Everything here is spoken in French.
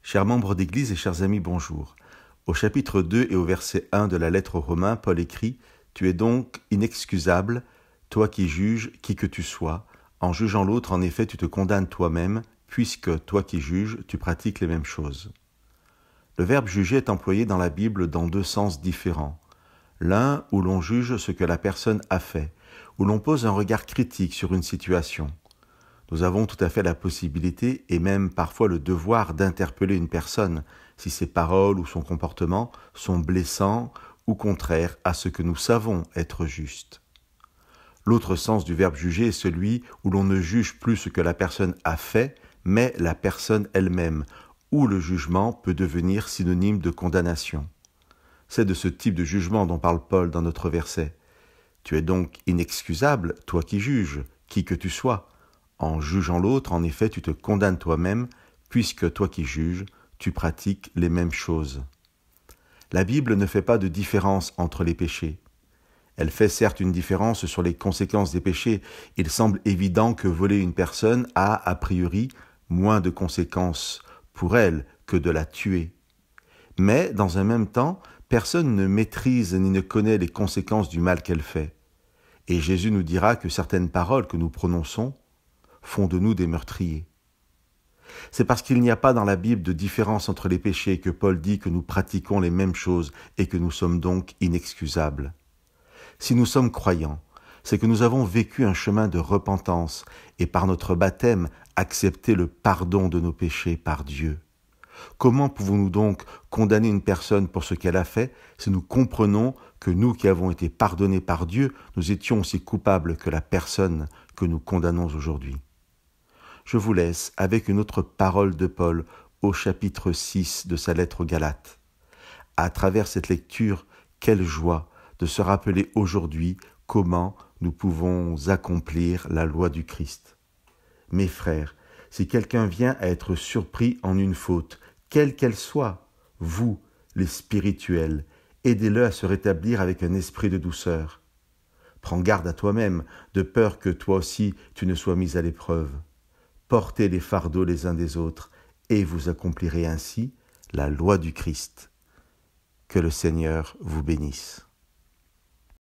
Chers membres d'Église et chers amis, bonjour. Au chapitre 2 et au verset 1 de la lettre aux Romains, Paul écrit « Tu es donc inexcusable, toi qui juges, qui que tu sois. En jugeant l'autre, en effet, tu te condamnes toi-même, puisque toi qui juges, tu pratiques les mêmes choses. » Le verbe « juger » est employé dans la Bible dans deux sens différents. L'un où l'on juge ce que la personne a fait, où l'on pose un regard critique sur une situation. Nous avons tout à fait la possibilité et même parfois le devoir d'interpeller une personne si ses paroles ou son comportement sont blessants ou contraires à ce que nous savons être juste. L'autre sens du verbe juger est celui où l'on ne juge plus ce que la personne a fait, mais la personne elle-même, où le jugement peut devenir synonyme de condamnation. C'est de ce type de jugement dont parle Paul dans notre verset. Tu es donc inexcusable, toi qui juges, qui que tu sois. En jugeant l'autre, en effet, tu te condamnes toi-même, puisque toi qui juges, tu pratiques les mêmes choses. La Bible ne fait pas de différence entre les péchés. Elle fait certes une différence sur les conséquences des péchés. Il semble évident que voler une personne a priori, moins de conséquences pour elle que de la tuer. Mais, dans un même temps, personne ne maîtrise ni ne connaît les conséquences du mal qu'elle fait. Et Jésus nous dira que certaines paroles que nous prononçons font de nous des meurtriers. C'est parce qu'il n'y a pas dans la Bible de différence entre les péchés que Paul dit que nous pratiquons les mêmes choses et que nous sommes donc inexcusables. Si nous sommes croyants, c'est que nous avons vécu un chemin de repentance et par notre baptême accepté le pardon de nos péchés par Dieu. Comment pouvons-nous donc condamner une personne pour ce qu'elle a fait si nous comprenons que nous qui avons été pardonnés par Dieu, nous étions aussi coupables que la personne que nous condamnons aujourd'hui? Je vous laisse avec une autre parole de Paul au chapitre 6 de sa lettre aux Galates. À travers cette lecture, quelle joie de se rappeler aujourd'hui comment nous pouvons accomplir la loi du Christ. Mes frères, si quelqu'un vient à être surpris en une faute, quelle qu'elle soit, vous, les spirituels, aidez-le à se rétablir avec un esprit de douceur. Prends garde à toi-même, de peur que toi aussi tu ne sois mis à l'épreuve. Portez les fardeaux les uns des autres, et vous accomplirez ainsi la loi du Christ. Que le Seigneur vous bénisse.